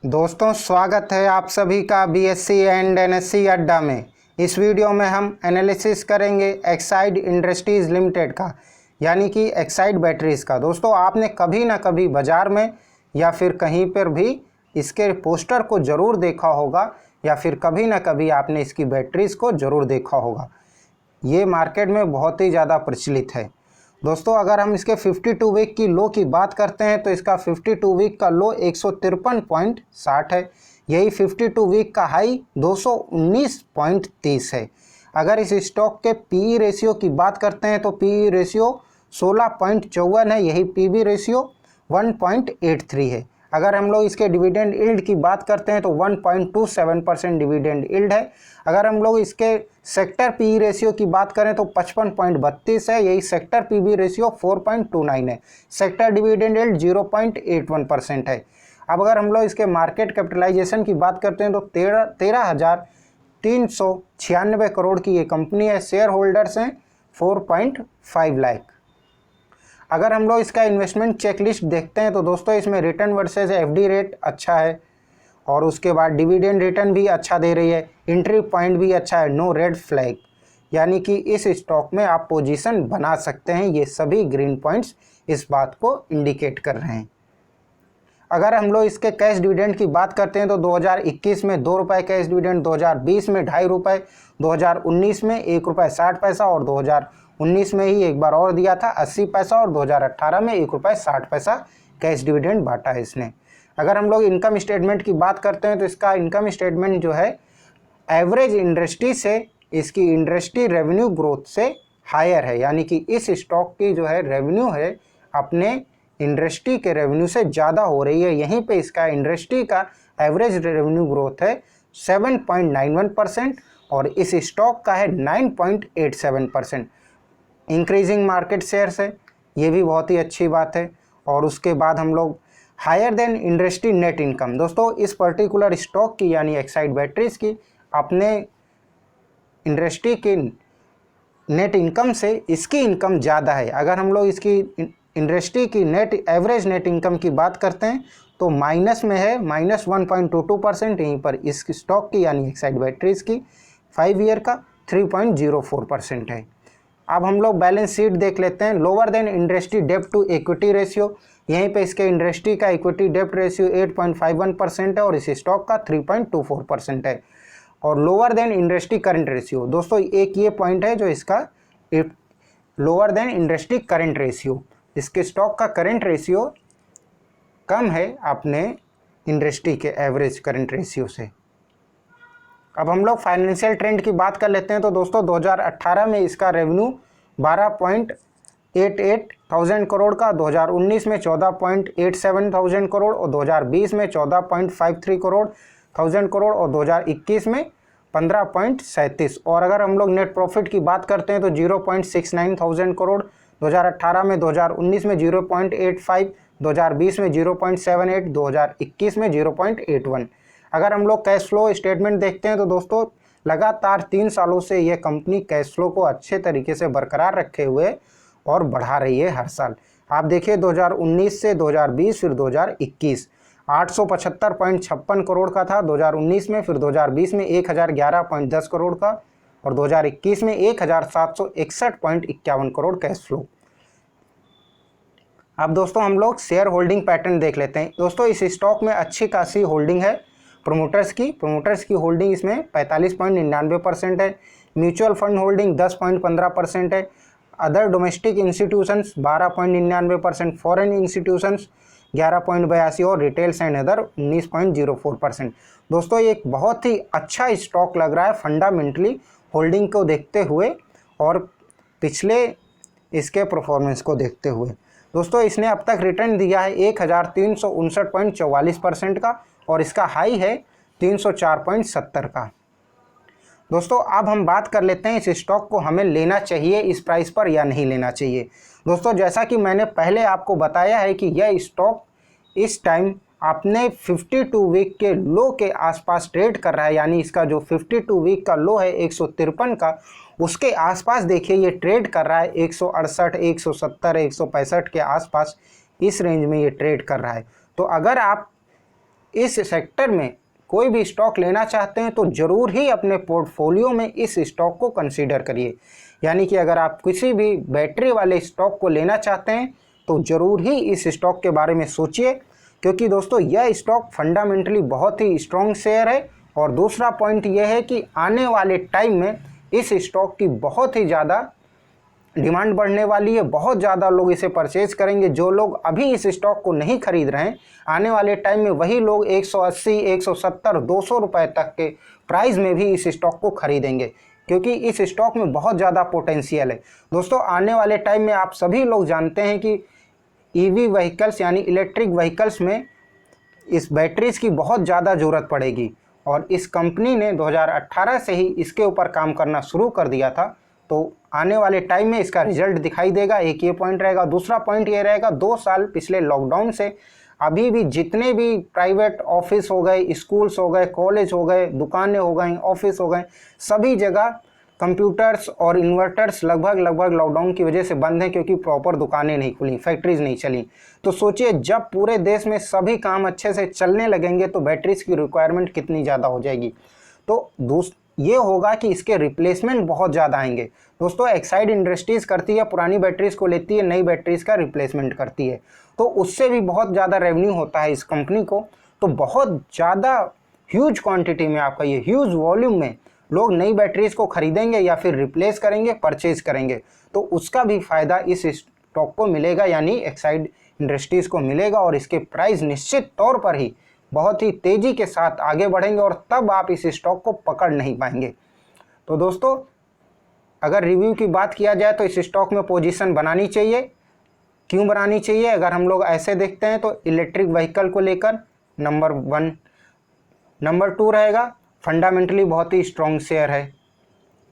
दोस्तों, स्वागत है आप सभी का बीएससी एंड एनएससी अड्डा में। इस वीडियो में हम एनालिसिस करेंगे एक्साइड इंडस्ट्रीज़ लिमिटेड का, यानी कि एक्साइड बैटरीज़ का। दोस्तों, आपने कभी ना कभी बाज़ार में या फिर कहीं पर भी इसके पोस्टर को ज़रूर देखा होगा, या फिर कभी ना कभी आपने इसकी बैटरीज़ को ज़रूर देखा होगा। ये मार्केट में बहुत ही ज़्यादा प्रचलित है। दोस्तों, अगर हम इसके 52 वीक की लो की बात करते हैं तो इसका 52 वीक का लो 153.60 है। यही 52 वीक का हाई 219.30 है। अगर इस स्टॉक के पीई रेशियो की बात करते हैं तो पीई रेशियो 16.54 है। यही पीबी रेशियो 1.83 है। अगर हम लोग इसके डिविडेंड यील्ड की बात करते हैं तो 1.27% डिविडेंड यील्ड है। अगर हम लोग इसके सेक्टर पीई रेशियो की बात करें तो 55.32 है। यही सेक्टर पीबी रेशियो 4.29 है। सेक्टर डिविडेंड यील्ड 0.81% है। अब अगर हम लोग इसके मार्केट कैपिटलाइजेशन की बात करते हैं तो 13,396 करोड़ की ये कंपनी है। शेयर होल्डर्स हैं 4.5 लाख। अगर हम लोग इसका इन्वेस्टमेंट चेकलिस्ट देखते हैं तो दोस्तों, इसमें रिटर्न वर्सेस एफडी रेट अच्छा है, और उसके बाद डिविडेंड रिटर्न भी अच्छा दे रही है। एंट्री पॉइंट भी अच्छा है, नो रेड फ्लैग, यानी कि इस स्टॉक में आप पोजीशन बना सकते हैं। ये सभी ग्रीन पॉइंट्स इस बात को इंडिकेट कर रहे हैं। अगर हम लोग इसके कैश डिविडेंड की बात करते हैं तो 2021 में 2 रुपये कैश डिविडेंड, 2020 में 2.5 रुपये, 2019 में 1 रुपये 60 पैसा, और 2019 में ही एक बार और दिया था 80 पैसा, और 2018 में 1 रुपये 60 पैसा कैश डिविडेंड बांटा है इसने। अगर हम लोग इनकम स्टेटमेंट की बात करते हैं तो इसका इनकम स्टेटमेंट जो है एवरेज इंडस्ट्री से इसकी इंडस्ट्री रेवेन्यू ग्रोथ से हायर है, यानी कि इस स्टॉक की जो है रेवेन्यू है अपने इंडस्ट्री के रेवेन्यू से ज़्यादा हो रही है। यहीं पे इसका इंडस्ट्री का एवरेज रेवेन्यू ग्रोथ है 7.91%, और इस स्टॉक का है 9.87%। इंक्रीजिंग मार्केट शेयर्स है, ये भी बहुत ही अच्छी बात है। और उसके बाद हम लोग higher than industry net income. दोस्तों, इस पर्टिकुलर स्टॉक की यानी एक्साइड बैटरीज की अपने इंडस्ट्री की नेट इनकम से इसकी इनकम ज़्यादा है। अगर हम लोग इसकी इंडस्ट्री की एवरेज नेट इनकम की बात करते हैं तो माइनस में है, -1.22%। यहीं पर इस स्टॉक की यानी एक्साइड बैटरीज की 5 ईयर का 3.04% है। अब हम लोग बैलेंस शीट देख लेते हैं। लोअर देन इंडस्ट्री डेप्ट टू इक्विटी रेशियो, यहीं पे इसके इंडस्ट्री का इक्विटी डेप्ट रेशियो 8.51% है, और इस स्टॉक का 3.24% है। और lower than industry current ratio, दोस्तों एक ये पॉइंट है जो इसका lower than industry current ratio, इसके स्टॉक का करंट रेशियो कम है अपने इंडस्ट्री के एवरेज करंट रेशियो से। अब हम लोग फाइनेंशियल ट्रेंड की बात कर लेते हैं तो दोस्तों 2018 में इसका रेवेन्यू 12.88 थाउजेंड करोड़ का, 2019 में 14.87 थाउजेंड करोड़, और 2020 में 14.53 करोड़, और 2021 में 15.37। और अगर हम लोग नेट प्रॉफिट की बात करते हैं तो 0.69 थाउजेंड करोड़ 2018 में, 2019 में 0.85, 2020 में 0.78, 2021 में 0.81। अगर हम लोग कैश फ्लो स्टेटमेंट देखते हैं तो दोस्तों लगातार 3 सालों से यह कंपनी कैश फ्लो को अच्छे तरीके से बरकरार रखे हुए और बढ़ा रही है हर साल। आप देखिए 2019 से 2020 फिर 2021 875.56 करोड़ का था 2019 में, फिर 2020 में 1011.10 करोड़ का, और 2021 में 1761.51 करोड़ कैश फ्लो। अब दोस्तों हम लोग शेयर होल्डिंग पैटर्न देख लेते हैं। दोस्तों, इस स्टॉक में अच्छी खासी होल्डिंग है प्रोमोटर्स की होल्डिंग इसमें 45.99% है। म्यूचुअल फंड होल्डिंग 10.15% है। Other domestic institutions 12.99%, foreign institutions 11.82, और रिटेल्स एंड अदर 19.04%। दोस्तों, ये एक बहुत ही अच्छा स्टॉक लग रहा है फंडामेंटली होल्डिंग को देखते हुए और पिछले इसके परफॉर्मेंस को देखते हुए। दोस्तों, इसने अब तक रिटर्न दिया है 1359.44% का, और इसका हाई है 304.70 का। दोस्तों, अब हम बात कर लेते हैं इस स्टॉक को हमें लेना चाहिए इस प्राइस पर या नहीं लेना चाहिए। दोस्तों, जैसा कि मैंने पहले आपको बताया है कि यह स्टॉक इस टाइम अपने 52 वीक के लो के आसपास ट्रेड कर रहा है, यानी इसका जो 52 वीक का लो है 153 का, उसके आसपास देखिए ये ट्रेड कर रहा है 168, 170, 165 के आसपास, इस रेंज में ये ट्रेड कर रहा है। तो अगर आप इस सेक्टर में कोई भी स्टॉक लेना चाहते हैं तो ज़रूर ही अपने पोर्टफोलियो में इस स्टॉक को कंसीडर करिए। यानी कि अगर आप किसी भी बैटरी वाले स्टॉक को लेना चाहते हैं तो ज़रूर ही इस स्टॉक के बारे में सोचिए, क्योंकि दोस्तों यह स्टॉक फंडामेंटली बहुत ही स्ट्रॉन्ग शेयर है। और दूसरा पॉइंट यह है कि आने वाले टाइम में इस स्टॉक की बहुत ही ज़्यादा डिमांड बढ़ने वाली है, बहुत ज़्यादा लोग इसे परचेज करेंगे। जो लोग अभी इस स्टॉक को नहीं खरीद रहे हैं, आने वाले टाइम में वही लोग 180, 170, 200 रुपए तक के प्राइस में भी इस स्टॉक को खरीदेंगे, क्योंकि इस स्टॉक में बहुत ज़्यादा पोटेंशियल है। दोस्तों आने वाले टाइम में आप सभी लोग जानते हैं कि ईवी व्हीकल्स यानी इलेक्ट्रिक व्हीकल्स में इस बैटरीज की बहुत ज़्यादा ज़रूरत पड़ेगी, और इस कंपनी ने 2018 से ही इसके ऊपर काम करना शुरू कर दिया था। तो आने वाले टाइम में इसका रिजल्ट दिखाई देगा, एक ये पॉइंट रहेगा। दूसरा पॉइंट ये रहेगा, 2 साल पिछले लॉकडाउन से अभी भी जितने भी प्राइवेट ऑफिस हो गए, स्कूल्स हो गए, कॉलेज हो गए, दुकानें हो गई, ऑफिस हो गए, सभी जगह कंप्यूटर्स और इन्वर्टर्स लगभग लॉकडाउन की वजह से बंद हैं, क्योंकि प्रॉपर दुकानें नहीं खुली, फैक्ट्रीज नहीं चली। तो सोचिए जब पूरे देश में सभी काम अच्छे से चलने लगेंगे तो बैटरीज की रिक्वायरमेंट कितनी ज़्यादा हो जाएगी। तो ये होगा कि इसके रिप्लेसमेंट बहुत ज़्यादा आएंगे। दोस्तों एक्साइड इंडस्ट्रीज़ करती है, पुरानी बैटरीज को लेती है, नई बैटरीज का रिप्लेसमेंट करती है, तो उससे भी बहुत ज़्यादा रेवेन्यू होता है इस कंपनी को। तो बहुत ज़्यादा ह्यूज क्वांटिटी में, आपका ये ह्यूज वॉल्यूम में लोग नई बैटरीज को खरीदेंगे या फिर रिप्लेस करेंगे, परचेज करेंगे, तो उसका भी फ़ायदा इस स्टॉक को मिलेगा, यानी एक्साइड इंडस्ट्रीज़ को मिलेगा। और इसके प्राइस निश्चित तौर पर ही बहुत ही तेज़ी के साथ आगे बढ़ेंगे, और तब आप इस स्टॉक को पकड़ नहीं पाएंगे। तो दोस्तों अगर रिव्यू की बात किया जाए तो इस स्टॉक में पोजीशन बनानी चाहिए। क्यों बनानी चाहिए? अगर हम लोग ऐसे देखते हैं तो इलेक्ट्रिक व्हीकल को लेकर नंबर 1, नंबर 2 रहेगा फंडामेंटली बहुत ही स्ट्रॉन्ग शेयर है।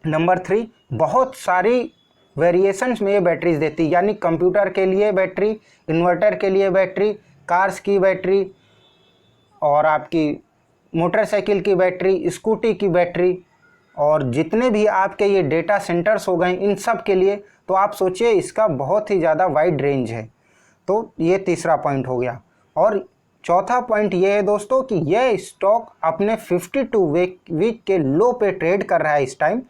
नंबर 3 बहुत सारी वेरिएशंस में ये बैटरीज देती है, यानी कंप्यूटर के लिए बैटरी, इन्वर्टर के लिए बैटरी, कार्स की बैटरी, और आपकी मोटरसाइकिल की बैटरी, स्कूटी की बैटरी, और जितने भी आपके ये डेटा सेंटर्स हो गए इन सब के लिए। तो आप सोचिए इसका बहुत ही ज़्यादा वाइड रेंज है। तो ये तीसरा पॉइंट हो गया। और चौथा पॉइंट ये है दोस्तों कि यह स्टॉक अपने 52 वीक के लो पे ट्रेड कर रहा है इस टाइम।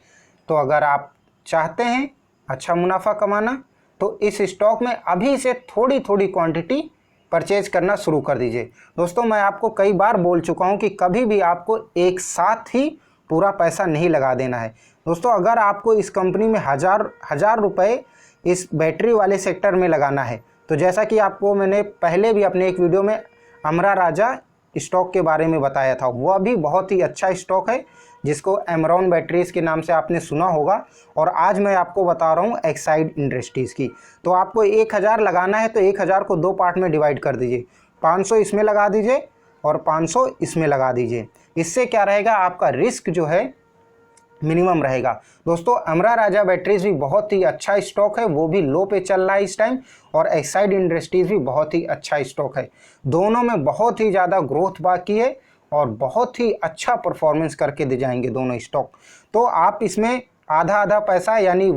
तो अगर आप चाहते हैं अच्छा मुनाफा कमाना तो इस स्टॉक में अभी से थोड़ी थोड़ी क्वांटिटी परचेज करना शुरू कर दीजिए। दोस्तों मैं आपको कई बार बोल चुका हूं कि कभी भी आपको एक साथ ही पूरा पैसा नहीं लगा देना है। दोस्तों अगर आपको इस कंपनी में हज़ार रुपए इस बैटरी वाले सेक्टर में लगाना है, तो जैसा कि आपको मैंने पहले भी अपने एक वीडियो में अमरा राजा स्टॉक के बारे में बताया था, वह भी बहुत ही अच्छा स्टॉक है जिसको एमरॉन बैटरीज के नाम से आपने सुना होगा। और आज मैं आपको बता रहा हूँ एक्साइड इंडस्ट्रीज़ की। तो आपको 1000 लगाना है तो 1000 को 2 पार्ट में डिवाइड कर दीजिए, 500 इसमें लगा दीजिए और 500 इसमें लगा दीजिए। इससे क्या रहेगा, आपका रिस्क जो है मिनिमम रहेगा। दोस्तों अमरा राजा बैटरीज भी बहुत ही अच्छा स्टॉक है, वो भी लो पे चल रहा है इस टाइम, और एक्साइड इंडस्ट्रीज़ भी बहुत ही अच्छा स्टॉक है। दोनों में बहुत ही ज़्यादा ग्रोथ बाकी है और बहुत ही अच्छा परफॉर्मेंस करके दे जाएंगे दोनों स्टॉक। तो आप इसमें आधा आधा पैसा यानी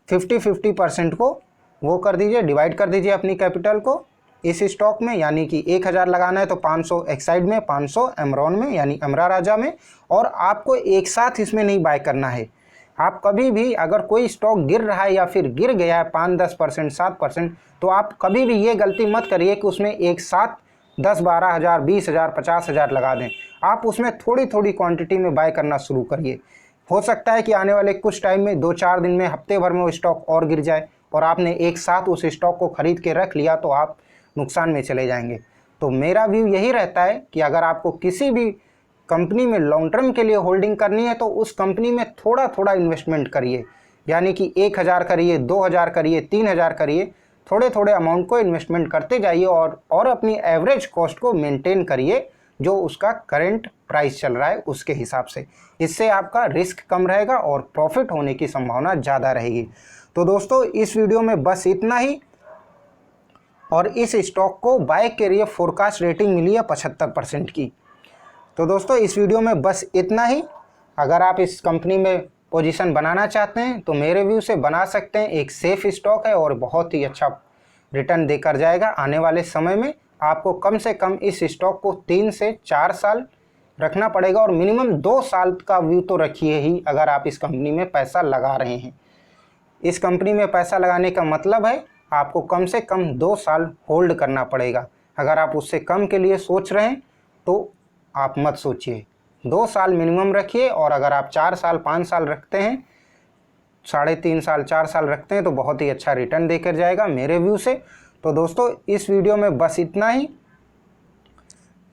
50-50% को वो कर दीजिए, डिवाइड कर दीजिए अपनी कैपिटल को इस स्टॉक में। यानी कि 1000 लगाना है तो 500 एक्साइड में, 500 एमरॉन में यानी अमरा राजा में। और आपको एक साथ इसमें नहीं बाय करना है। आप कभी भी अगर कोई स्टॉक गिर रहा है या फिर गिर गया है 5-10%, 7%, तो आप कभी भी ये गलती मत करिए कि उसमें एक साथ 10-12 हज़ार, 20 हज़ार, 50 हज़ार लगा दें। आप उसमें थोड़ी थोड़ी क्वांटिटी में बाय करना शुरू करिए। हो सकता है कि आने वाले कुछ टाइम में 2-4 दिन में, हफ्ते भर में वो स्टॉक और गिर जाए और आपने एक साथ उस स्टॉक को खरीद के रख लिया तो आप नुकसान में चले जाएंगे। तो मेरा व्यू यही रहता है कि अगर आपको किसी भी कंपनी में लॉन्ग टर्म के लिए होल्डिंग करनी है तो उस कंपनी में थोड़ा थोड़ा इन्वेस्टमेंट करिए। यानी कि 1000 करिए, 2000 करिए, 3000 करिए, थोड़े थोड़े अमाउंट को इन्वेस्टमेंट करते जाइए और अपनी एवरेज कॉस्ट को मेंटेन करिए जो उसका करंट प्राइस चल रहा है उसके हिसाब से। इससे आपका रिस्क कम रहेगा और प्रॉफिट होने की संभावना ज़्यादा रहेगी। तो दोस्तों इस वीडियो में बस इतना ही। और इस स्टॉक को बाय के लिए फोरकास्ट रेटिंग मिली है 75% की। तो दोस्तों इस वीडियो में बस इतना ही। अगर आप इस कंपनी में पोजीशन बनाना चाहते हैं तो मेरे व्यू से बना सकते हैं। एक सेफ स्टॉक है और बहुत ही अच्छा रिटर्न देकर जाएगा आने वाले समय में। आपको कम से कम इस स्टॉक को 3 से 4 साल रखना पड़ेगा और मिनिमम 2 साल का व्यू तो रखिए ही अगर आप इस कंपनी में पैसा लगा रहे हैं। इस कंपनी में पैसा लगाने का मतलब है आपको कम से कम 2 साल होल्ड करना पड़ेगा। अगर आप उससे कम के लिए सोच रहे हैं तो आप मत सोचिए, 2 साल मिनिमम रखिए। और अगर आप 4 साल 5 साल रखते हैं, 3.5 साल 4 साल रखते हैं तो बहुत ही अच्छा रिटर्न देकर जाएगा मेरे व्यू से। तो दोस्तों इस वीडियो में बस इतना ही।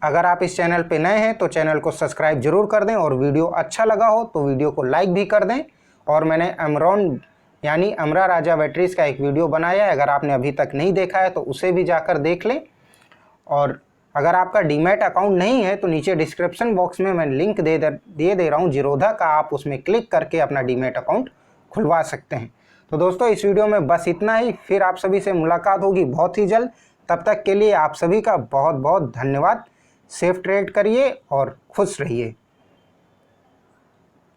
अगर आप इस चैनल पे नए हैं तो चैनल को सब्सक्राइब जरूर कर दें और वीडियो अच्छा लगा हो तो वीडियो को लाइक भी कर दें। और मैंने अमरॉन यानी अमरा राजा बैटरीज का एक वीडियो बनाया है, अगर आपने अभी तक नहीं देखा है तो उसे भी जाकर देख लें। और अगर आपका डीमैट अकाउंट नहीं है तो नीचे डिस्क्रिप्शन बॉक्स में मैं लिंक दे दे रहा हूँ जीरोधा का, आप उसमें क्लिक करके अपना डीमैट अकाउंट खुलवा सकते हैं। तो दोस्तों इस वीडियो में बस इतना ही, फिर आप सभी से मुलाकात होगी बहुत ही जल्द। तब तक के लिए आप सभी का बहुत बहुत धन्यवाद। सेफ ट्रेड करिए और खुश रहिए।